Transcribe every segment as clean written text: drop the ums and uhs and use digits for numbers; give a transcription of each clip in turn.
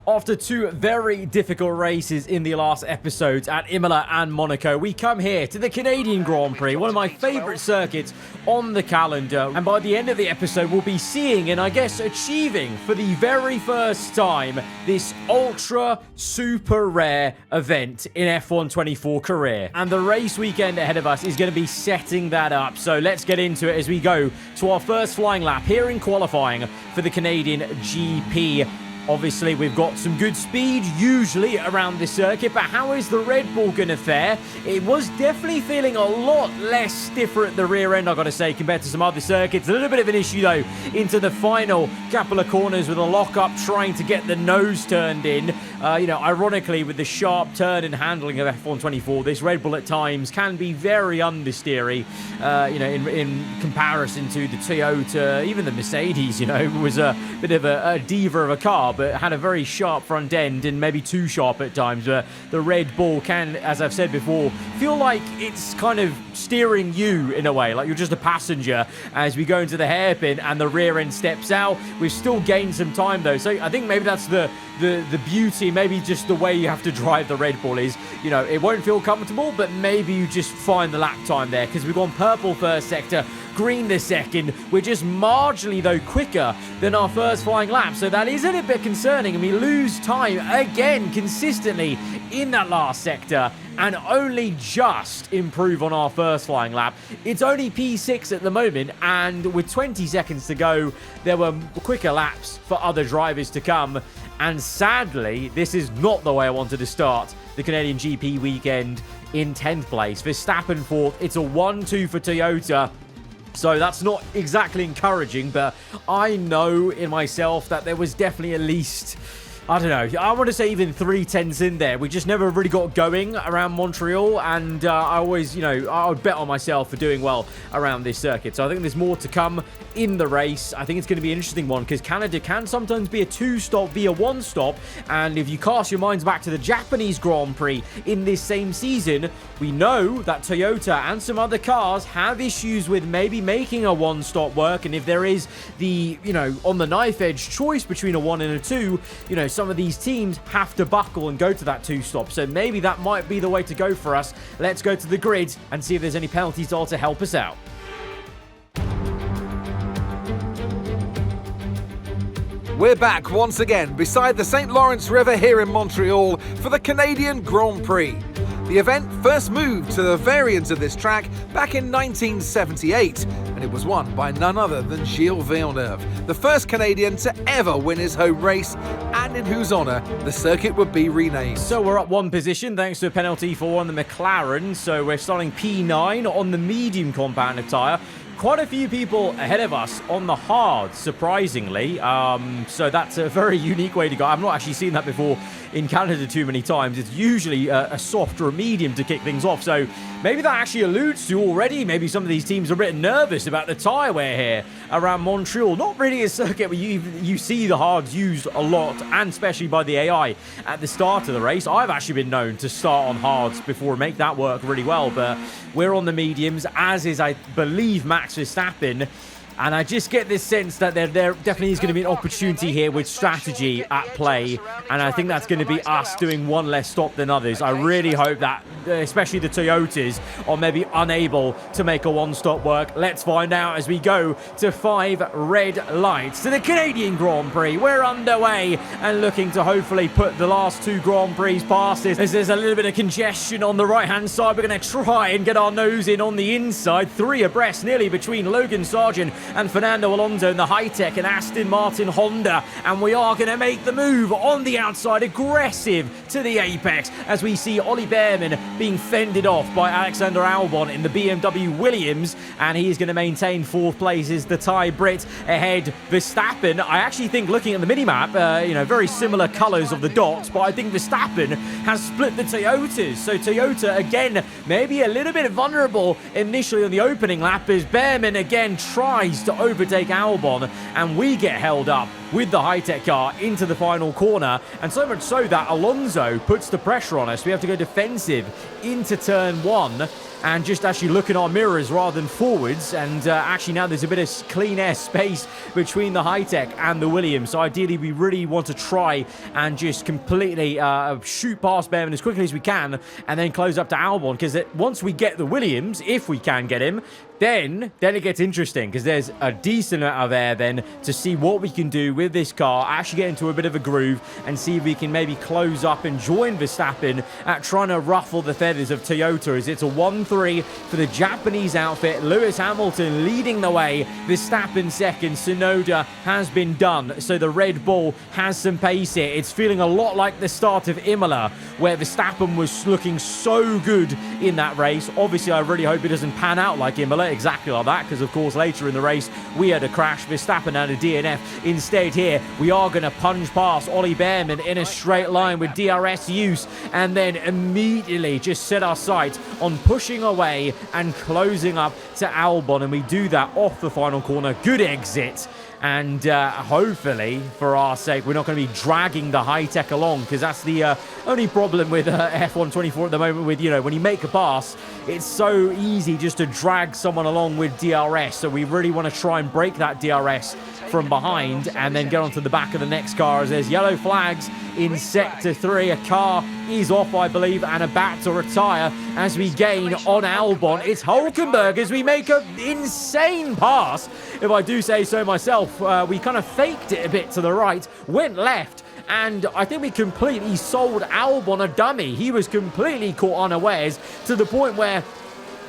After two very difficult races in the last episodes at Imola and Monaco, we come here to the Canadian Grand Prix, one of my favourite circuits on the calendar. And by the end of the episode, we'll be seeing and I guess achieving for the very first time this ultra super rare event in F1 24 career. And the race weekend ahead of us is going to be setting that up. So let's get into it as we go to our first flying lap here in qualifying for the Canadian GP. Obviously, we've got some good speed, usually, around this circuit, but how is the Red Bull going to fare? It was definitely feeling a lot less stiffer at the rear end, I've got to say, compared to some other circuits. A little bit of an issue, though, into the final couple of corners with a lock-up trying to get the nose turned in. Ironically, with the sharp turn and handling of F1 24, this Red Bull at times can be very understeery, in comparison to the Toyota, even the Mercedes, was a bit of a diva of a car, but had a very sharp front end and maybe too sharp at times. The Red Bull can, as I've said before, feel like it's kind of steering you in a way, like you're just a passenger as we go into the hairpin and the rear end steps out. We've still gained some time though, so I think maybe that's the beauty, maybe just the way you have to drive the Red Bull is, it won't feel comfortable, but maybe you just find the lap time there, because we've gone purple first sector, green the second. We're just marginally though quicker than our first flying lap, so that is a little bit concerning, and we lose time again consistently in that last sector and only just improve on our first flying lap. It's only P6 at the moment, and with 20 seconds to go, there were quicker laps for other drivers to come. And sadly, this is not the way I wanted to start the Canadian GP weekend in 10th place. Verstappen 4th. It's a 1-2 for Toyota. So that's not exactly encouraging, but I know in myself that there was definitely at least, I don't know, I want to say even 3/10s in there. We just never really got going around Montreal, and I always, I would bet on myself for doing well around this circuit. So I think there's more to come in the race. I think it's going to be an interesting one, because Canada can sometimes be a two-stop via one-stop, and if you cast your minds back to the Japanese Grand Prix in this same season, we know that Toyota and some other cars have issues with maybe making a one-stop work, and if there is the, on the knife edge choice between a 1 and a 2, some of these teams have to buckle and go to that two-stop. So maybe that might be the way to go for us. Let's go to the grid and see if there's any penalties to help us out. We're back once again beside the St. Lawrence River here in Montreal for the Canadian Grand Prix. The event first moved to the variant of this track back in 1978, and it was won by none other than Gilles Villeneuve, the first Canadian to ever win his home race, and in whose honour the circuit would be renamed. So we're up one position thanks to a penalty for on the McLaren, so we're starting P9 on the medium compound of tyre. Quite a few people ahead of us on the hard, surprisingly. So that's a very unique way to go. I've not actually seen that before in Canada too many times. It's usually a soft or a medium to kick things off. So maybe that actually alludes to already, maybe some of these teams are a bit nervous about the tyre wear here around Montreal. Not really a circuit where you see the hards used a lot, and especially by the AI at the start of the race. I've actually been known to start on hards before and make that work really well, but we're on the mediums, as is, I believe, Max Verstappen. And I just get this sense that there definitely is going to be an opportunity here with strategy at play. And I think that's going to be us doing one less stop than others. I really hope that, especially the Toyotas, are maybe unable to make a one-stop work. Let's find out as we go to 5 red lights to the Canadian Grand Prix. We're underway and looking to hopefully put the last 2 Grand Prix past this. As there's a little bit of congestion on the right-hand side, we're going to try and get our nose in on the inside. 3 abreast nearly between Logan Sargent and Fernando Alonso in the high-tech and Aston Martin Honda, and we are going to make the move on the outside, aggressive to the apex, as we see Ollie Behrman being fended off by Alexander Albon in the BMW Williams, and he is going to maintain 4th place as the Thai Brit ahead. Verstappen, I actually think, looking at the mini-map, very similar colours of the dots, but I think Verstappen has split the Toyotas, so Toyota again maybe a little bit vulnerable initially on the opening lap, as Behrman again tries to overtake Albon, and we get held up with the high-tech car into the final corner, and so much so that Alonso puts the pressure on us. We have to go defensive into turn 1 and just actually look in our mirrors rather than forwards. And actually now there's a bit of clean air space between the high-tech and the Williams. So ideally we really want to try and just completely shoot past Behrman as quickly as we can and then close up to Albon, because once we get the Williams, if we can get him, then it gets interesting, because there's a decent amount of air then to see what we can do with this car, actually get into a bit of a groove and see if we can maybe close up and join Verstappen at trying to ruffle the feathers of Toyota, as it's a 1-3 for the Japanese outfit. Lewis Hamilton leading the way, Verstappen second, Tsunoda has been done, so the Red Bull has some pace here. It's feeling a lot like the start of Imola, where Verstappen was looking so good in that race. Obviously, I really hope it doesn't pan out like Imola, exactly like that, because of course later in the race we had a crash. Verstappen had a DNF. Instead here we are going to punch past Ollie Behrman in a straight line with DRS use, and then immediately just set our sights on pushing away and closing up to Albon, and we do that off the final corner. Good exit. And hopefully, for our sake, we're not going to be dragging the high-tech along, because that's the only problem with F1 24 at the moment with, when you make a pass, it's so easy just to drag someone along with DRS. So we really want to try and break that DRS from behind and then get onto the back of the next car, as there's yellow flags in Sector 3. A car is off, I believe, and about to retire as we gain on Albon. It's Hulkenberg as we make an insane pass, if I do say so myself. We kind of faked it a bit to the right, went left, and I think we completely sold Albon a dummy. He was completely caught unawares, to the point where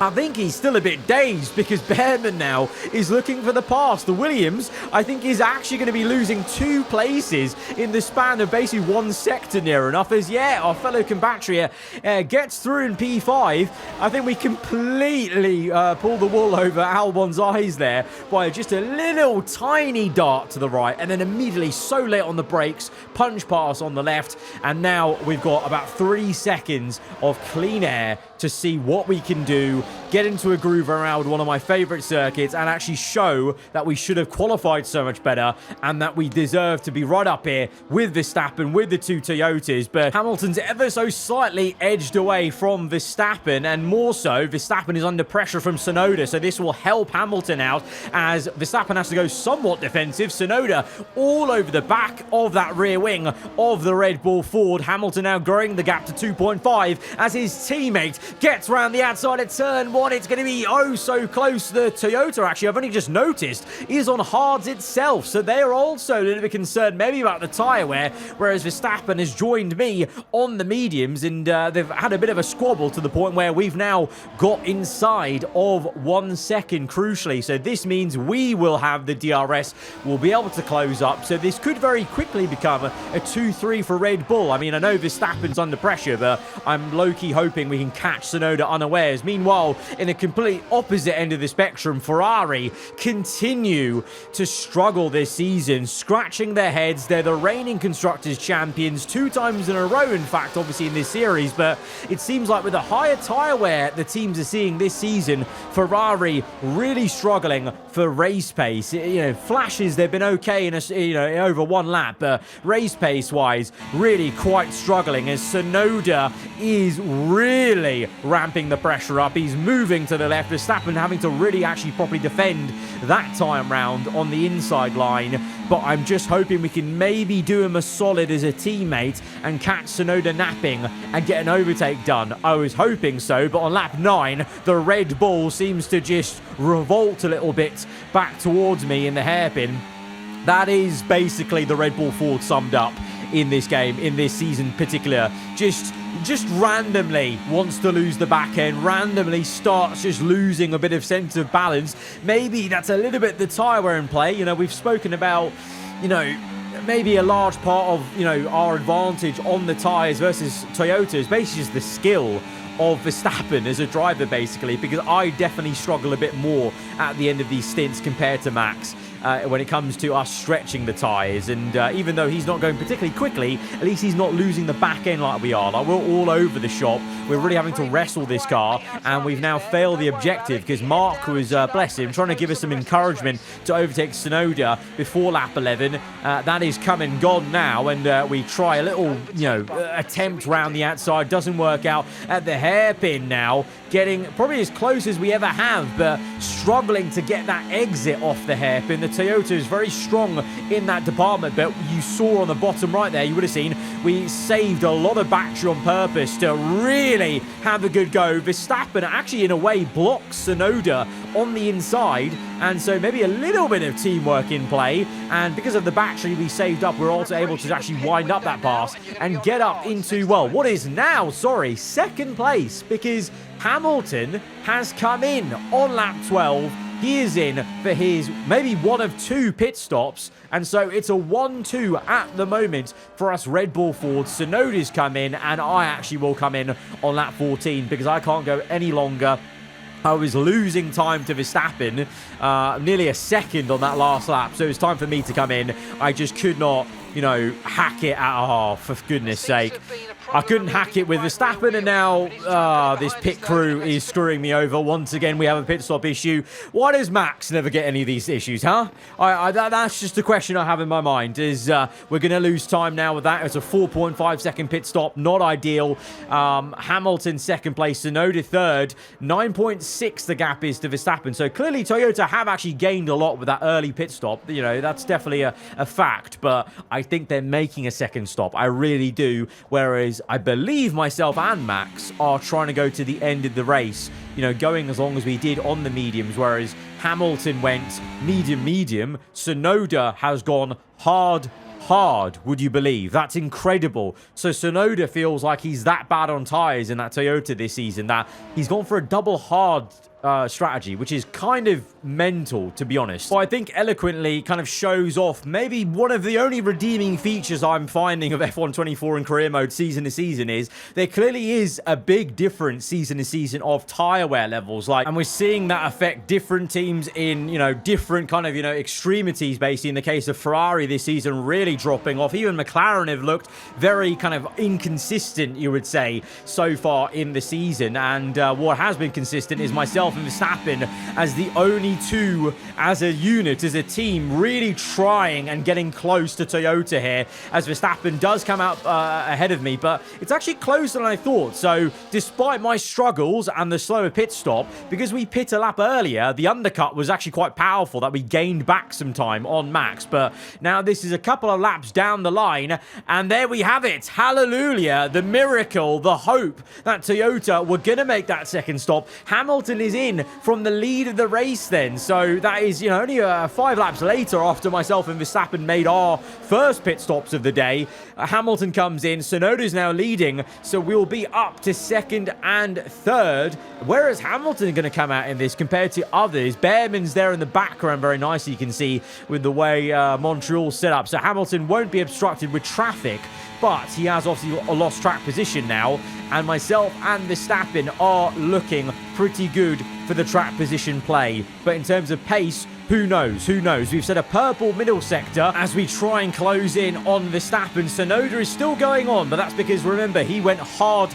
I think he's still a bit dazed, because Behrman now is looking for the pass. The Williams, I think, is actually going to be losing 2 places in the span of basically 1 sector near enough, as, our fellow compatriot gets through in P5. I think we completely pull the wool over Albon's eyes there by just a little tiny dart to the right, and then immediately so late on the brakes, punch pass on the left, and now we've got about 3 seconds of clean air to see what we can do, get into a groove around one of my favorite circuits, and actually show that we should have qualified so much better and that we deserve to be right up here with Verstappen, with the 2 Toyotas. But Hamilton's ever so slightly edged away from Verstappen, and more so, Verstappen is under pressure from Tsunoda, so this will help Hamilton out as Verstappen has to go somewhat defensive. Tsunoda all over the back of that rear wing of the Red Bull Ford. Hamilton now growing the gap to 2.5 as his teammate gets round the outside of turn 1. It's going to be oh so close. The Toyota, actually, I've only just noticed, is on hards itself, so they are also a little bit concerned maybe about the tyre wear, whereas Verstappen has joined me on the mediums, and they've had a bit of a squabble to the point where we've now got inside of 1 second, crucially. So this means we will have the DRS, we'll be able to close up, so this could very quickly become a 2-3 for Red Bull. I mean, I know Verstappen's under pressure, but I'm low-key hoping we can catch Tsunoda unawares. Meanwhile, in a complete opposite end of the spectrum, Ferrari continue to struggle this season, scratching their heads. They're the reigning Constructors' champions 2 times in a row, in fact, obviously in this series, but it seems like with the higher tyre wear the teams are seeing this season, Ferrari really struggling for race pace. Flashes, they've been okay in over 1 lap, but race pace-wise, really quite struggling, as Tsunoda is really ramping the pressure up. He's moving to the left. Verstappen having to really actually properly defend that time round on the inside line. But I'm just hoping we can maybe do him a solid as a teammate and catch Tsunoda napping and get an overtake done. I was hoping so, but on lap 9, the Red Bull seems to just revolt a little bit back towards me in the hairpin. That is basically the Red Bull Ford summed up in this game, in this season in particular. Just randomly wants to lose the back end, randomly starts just losing a bit of sense of balance. Maybe that's a little bit the tyre wear in play. We've spoken about, maybe a large part of, our advantage on the tyres versus Toyota is basically just the skill of Verstappen as a driver, basically, because I definitely struggle a bit more at the end of these stints compared to Max. when it comes to us stretching the tyres. And even though he's not going particularly quickly, at least he's not losing the back end like we are. Like, we're all over the shop. We're really having to wrestle this car, and we've now failed the objective because Mark was, bless him, trying to give us some encouragement to overtake Tsunoda before lap 11. That is come and gone now, and we try a little, attempt round the outside. Doesn't work out at the hairpin now. Getting probably as close as we ever have, but struggling to get that exit off the hairpin. The Toyota is very strong in that department, but you saw on the bottom right there, you would have seen, we saved a lot of battery on purpose to really have a good go. Verstappen actually, in a way, blocks Tsunoda on the inside, and so maybe a little bit of teamwork in play, and because of the battery we saved up, we're also able to actually wind up that pass and get up into, well, what is now, second place, because Hamilton has come in on lap 12. He is in for his maybe one of 2 pit stops, and so it's a 1-2 at the moment for us Red Bull Fords. Tsunoda's come in, and I actually will come in on lap 14 because I can't go any longer. I was losing time to Verstappen, nearly a second on that last lap, so it was time for me to come in. I just could not, hack it at a half, for goodness sake. I couldn't hack it with Verstappen, and now this pit crew is screwing me over. Once again, we have a pit stop issue. Why does Max never get any of these issues, huh? That's just a question I have in my mind, is we're going to lose time now with that. It's a 4.5 second pit stop, not ideal. Hamilton second place, Tsunoda third. 9.6 the gap is to Verstappen. So clearly Toyota have actually gained a lot with that early pit stop. That's definitely a fact, but I think they're making a second stop. I really do, whereas I believe myself and Max are trying to go to the end of the race, going as long as we did on the mediums, whereas Hamilton went medium. Tsunoda has gone hard, would you believe? That's incredible. So Tsunoda feels like he's that bad on tyres in that Toyota this season that he's gone for a double hard strategy, which is kind of mental, to be honest. So I think eloquently kind of shows off maybe one of the only redeeming features I'm finding of F1 24 in career mode season to season is there clearly is a big difference season to season of tyre wear levels, and we're seeing that affect different teams in, different kind of, extremities, basically. In the case of Ferrari this season, really dropping off. Even McLaren have looked very kind of inconsistent, you would say, so far in the season, and what has been consistent is myself and Verstappen as the only 2 as a unit, as a team, really trying and getting close to Toyota here, as Verstappen does come out ahead of me, but it's actually closer than I thought. So despite my struggles and the slower pit stop, because we pit a lap earlier, the undercut was actually quite powerful, that we gained back some time on Max. But now this is a couple of laps down the line, and there we have it. Hallelujah, the miracle, the hope that Toyota were going to make that second stop. Hamilton is in from the lead of the race then. So that is, only 5 laps later after myself and Verstappen made our first pit stops of the day. Hamilton comes in. Tsunoda's now leading, so we'll be up to second and third. Where is Hamilton going to come out in this compared to others? Behrman's there in the background very nicely, you can see, with the way Montreal's set up. So Hamilton won't be obstructed with traffic, but he has obviously lost track position now, and myself and Verstappen are looking pretty good for the track position play. But in terms of pace, who knows? We've set a purple middle sector as we try and close in on Verstappen. Tsunoda is still going on, but that's because, remember, he went hard.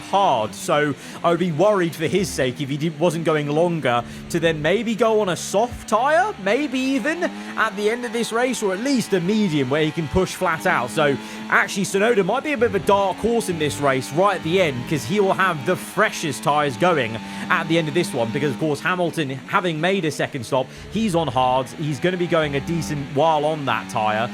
So I would be worried for his sake if he wasn't going longer to then maybe go on a soft tyre, maybe even at the end of this race, or at least a medium where he can push flat out. So actually, Tsunoda might be a bit of a dark horse in this race right at the end, because he will have the freshest tyres going at the end of this one, because of course Hamilton, having made a second stop, he's on hard. He's going to be going a decent while on that tyre.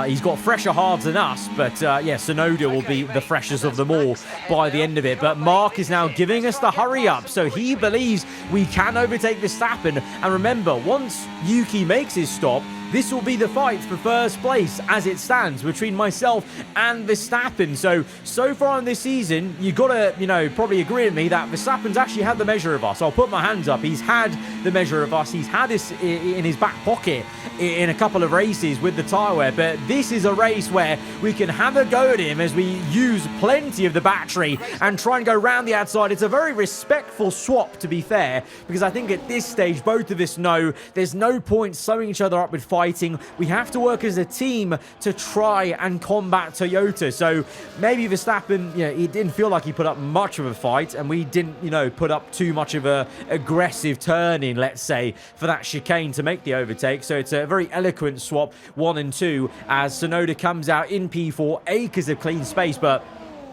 He's got fresher hards than us, but yeah, Tsunoda will be the freshest of them all by the end of it. But Mark is now giving us the hurry up, so he believes we can overtake Verstappen. And remember, once Yuki makes his stop, this will be the fight for first place as it stands between myself and Verstappen. So far in this season, you got to, probably agree with me that Verstappen's actually had the measure of us. I'll put my hands up. He's had the measure of us. He's had this in his back pocket in a couple of races with the tyre wear. But this is a race where we can have a go at him as we use plenty of the battery and try and go round the outside. It's a very respectful swap, to be fair, because I think at this stage, both of us know there's no point sewing each other up with 5 fighting. We have to work as a team to try and combat Toyota. So maybe Verstappen, he didn't feel like he put up much of a fight, and we didn't, put up too much of a aggressive turn in, let's say, for that chicane to make the overtake. So it's a very eloquent swap, 1 and 2, as Tsunoda comes out in P4, acres of clean space, but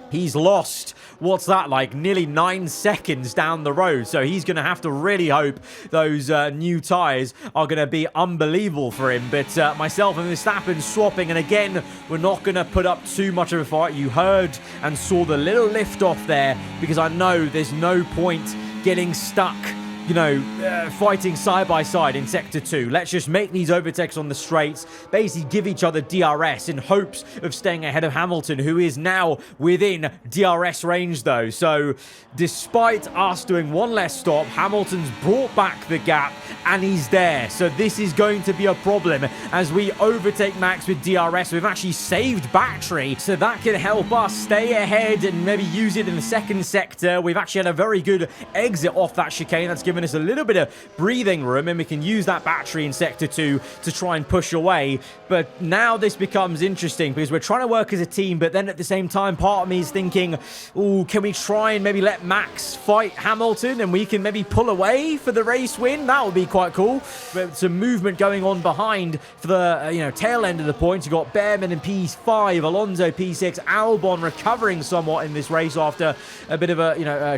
he's lost, what's that, like nearly 9 seconds down the road. So he's going to have to really hope those new tyres are going to be unbelievable for him. But myself and Verstappen swapping, and again, we're not going to put up too much of a fight. You heard and saw the little lift off there, because I know there's no point getting stuck fighting side by side in Sector 2. Let's just make these overtakes on the straights, basically give each other DRS in hopes of staying ahead of Hamilton, who is now within DRS range though. So despite us doing one less stop, Hamilton's brought back the gap and he's there. So this is going to be a problem as we overtake Max with DRS. We've actually saved battery, so that can help us stay ahead and maybe use it in the second sector. We've actually had a very good exit off that chicane. That's given us a little bit of breathing room, and we can use that battery in Sector 2 to try and push away. But now this becomes interesting because we're trying to work as a team, but then at the same time, part of me is thinking, oh, can we try and maybe let Max fight Hamilton and we can maybe pull away for the race win? That would be quite cool. But some movement going on behind for the tail end of the points. You've got Behrman in P5, Alonso P6, Albon recovering somewhat in this race after a bit of a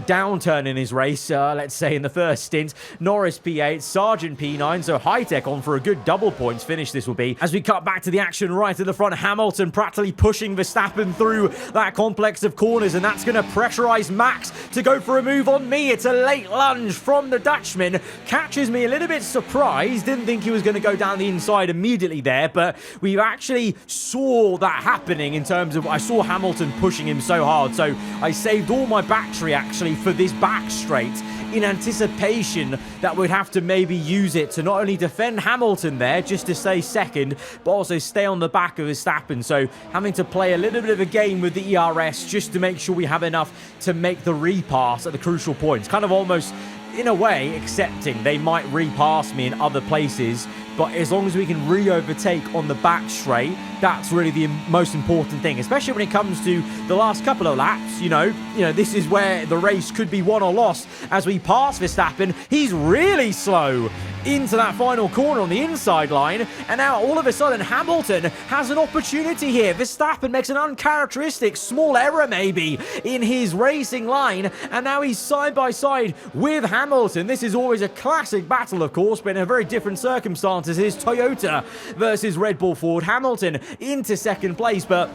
downturn in his race, let's say in the first stint. Norris P8, Sargent P9, so high-tech on for a good double points finish this will be. As we cut back to the action right at the front, Hamilton practically pushing Verstappen through that complex of corners, and that's going to pressurize Max to go for a move on me. It's a late lunge from the Dutchman. Catches me a little bit surprised. Didn't think he was going to go down the inside immediately there, but we actually saw that happening in terms of I saw Hamilton pushing him so hard. So I saved all my battery actually for this back straight in anticipation that we'd have to maybe use it to not only defend Hamilton there just to stay second, but also stay on the back of Verstappen. So having to play a little bit of a game with the ERS just to make sure we have enough to make the repass at the crucial points. Kind of almost, in a way, accepting they might repass me in other places, but as long as we can re-overtake on the back straight, that's really the most important thing, especially when it comes to the last couple of laps. This is where the race could be won or lost. As we pass Verstappen, he's really slow into that final corner on the inside line, and now all of a sudden Hamilton has an opportunity here. Verstappen makes an uncharacteristic small error maybe in his racing line, and now he's side by side with Hamilton. This is always a classic battle, of course, but in a very different circumstances. It is Toyota versus Red Bull Ford. Hamilton into second place, but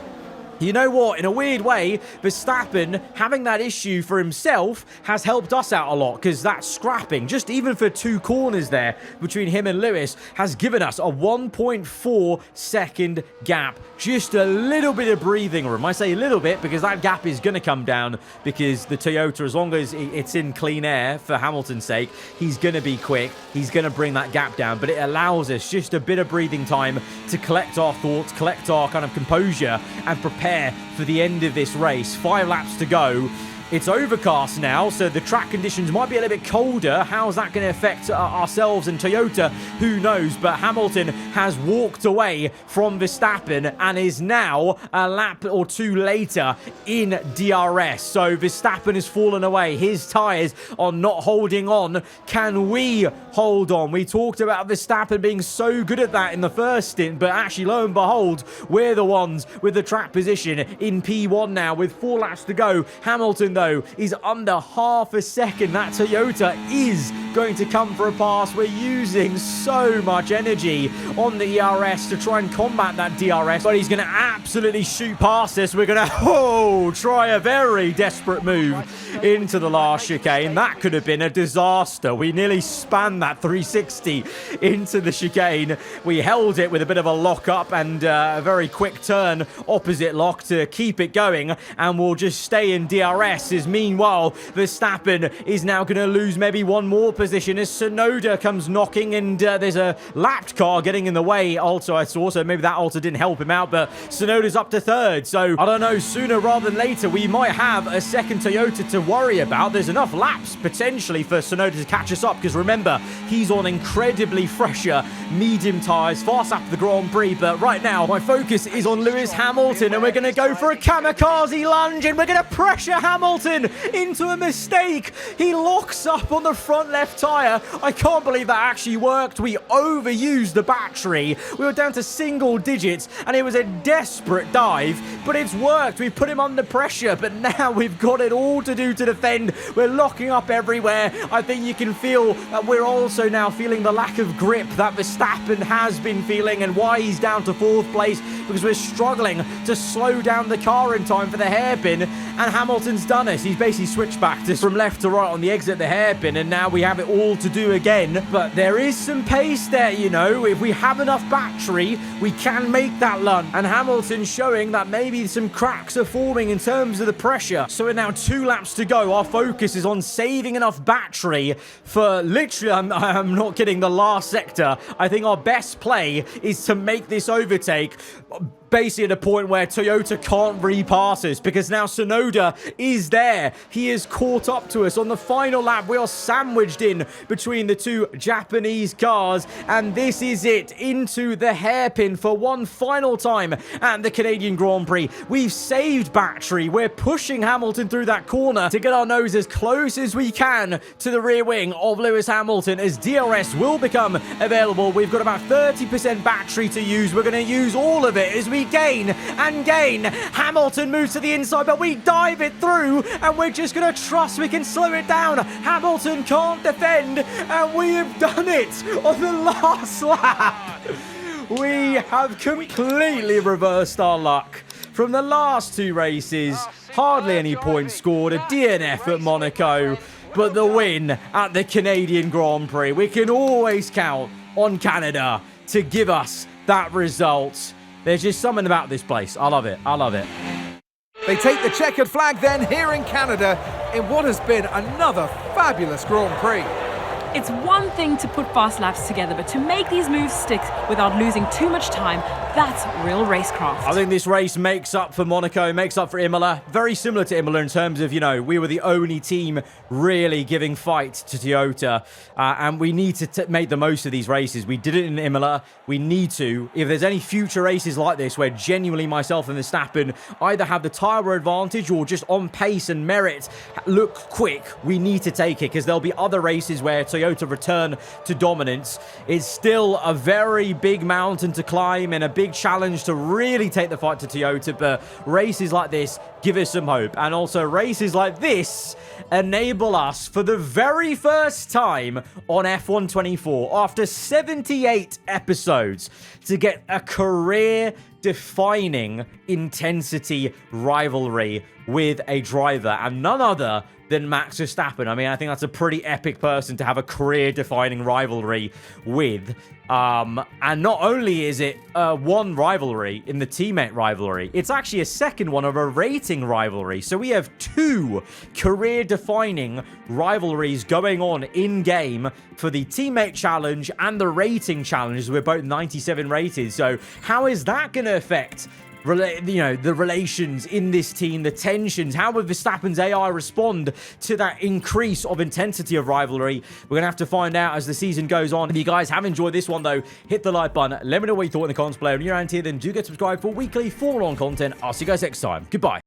you know what? In a weird way, Verstappen having that issue for himself has helped us out a lot, because that scrapping, just even for 2 corners there between him and Lewis, has given us a 1.4 second gap. Just a little bit of breathing room. I say a little bit because that gap is going to come down, because the Toyota, as long as it's in clean air for Hamilton's sake, he's going to be quick. He's going to bring that gap down, but it allows us just a bit of breathing time to collect our thoughts, collect our kind of composure, and prepare for the end of this race. 5 laps to go. It's overcast now, so the track conditions might be a little bit colder. How's that going to affect ourselves and Toyota? Who knows? But Hamilton has walked away from Verstappen and is now a lap or 2 later in DRS. So Verstappen has fallen away. His tyres are not holding on. Can we hold on? We talked about Verstappen being so good at that in the first stint, but actually, lo and behold, we're the ones with the track position in P1 now with 4 laps to go. Hamilton, though, is under half a second. That Toyota is going to come for a pass. We're using so much energy on the ERS to try and combat that DRS, but he's going to absolutely shoot past us. We're going to try a very desperate move into the last chicane. That could have been a disaster. We nearly spanned that 360 into the chicane. We held it with a bit of a lock up and a very quick turn opposite lock to keep it going, and we'll just stay in DRS. Meanwhile, Verstappen is now going to lose maybe one more position as Tsunoda comes knocking, and there's a lapped car getting in the way. Also, I saw, so maybe that also didn't help him out, but Tsunoda's up to 3rd. So, I don't know, sooner rather than later, we might have a second Toyota to worry about. There's enough laps potentially for Tsunoda to catch us up, because remember, he's on incredibly fresher medium tyres, fast after the Grand Prix. But right now, my focus is on Lewis Hamilton, and we're going to go for a kamikaze lunge, and we're going to pressure Hamilton into a mistake. He locks up on the front left tyre. I can't believe that actually worked. We overused the battery. We were down to single digits, and it was a desperate dive, but it's worked. We've put him under pressure, but now we've got it all to do to defend. We're locking up everywhere. I think you can feel that we're also now feeling the lack of grip that Verstappen has been feeling, and why he's down to 4th place, because we're struggling to slow down the car in time for the hairpin, and Hamilton's done it. He's basically switched back to from left to right on the exit the hairpin, and now we have it all to do again. But there is some pace there, you know. If we have enough battery, we can make that lunge, and Hamilton's showing that maybe some cracks are forming in terms of the pressure. So we're now 2 laps to go. Our focus is on saving enough battery for literally, I'm not kidding, the last sector. I think our best play is to make this overtake basically at a point where Toyota can't repass us, because now Tsunoda is there. He is caught up to us on the final lap. We are sandwiched in between the 2 Japanese cars, and this is it, into the hairpin for one final time at the Canadian Grand Prix. We've saved battery. We're pushing Hamilton through that corner to get our nose as close as we can to the rear wing of Lewis Hamilton, as DRS will become available. We've got about 30% battery to use. We're going to use all of it as we gain and gain. Hamilton moves to the inside, but we dive it through, and we're just going to trust we can slow it down. Hamilton can't defend, and we have done it on the last lap. We have completely reversed our luck. From the last 2 races, hardly any points scored, a DNF at Monaco, but the win at the Canadian Grand Prix. We can always count on Canada to give us that result. There's just something about this place. I love it. I love it. They take the checkered flag then here in Canada in what has been another fabulous Grand Prix. It's one thing to put fast laps together, but to make these moves stick without losing too much time, that's real racecraft. I think this race makes up for Monaco, makes up for Imola. Very similar to Imola in terms of, you know, we were the only team really giving fight to Toyota, and we need to make the most of these races. We did it in Imola. We need to. If there's any future races like this where genuinely myself and Verstappen either have the tyre advantage or just on pace and merit look quick, we need to take it, because there'll be other races where Toyota return to dominance. It's still a very big mountain to climb and a big challenge to really take the fight to Toyota, but races like this give us some hope, and also races like this enable us for the very first time on F1 24 after 78 episodes to get a career-defining intensity rivalry with a driver, and none other than Max Verstappen. I mean, I think that's a pretty epic person to have a career-defining rivalry with. And not only is it one rivalry in the teammate rivalry, it's actually a second one of a rating rivalry. So we have 2 career-defining rivalries going on in-game for the teammate challenge and the rating challenge. We're both 97 rated. So how is that going to affect the relations in this team, the tensions? How will Verstappen's AI respond to that increase of intensity of rivalry? We're going to have to find out as the season goes on. If you guys have enjoyed this one, though, hit the like button. Let me know what you thought in the comments below. And if you're around here, then do get subscribed for weekly Formula 1 content. I'll see you guys next time. Goodbye.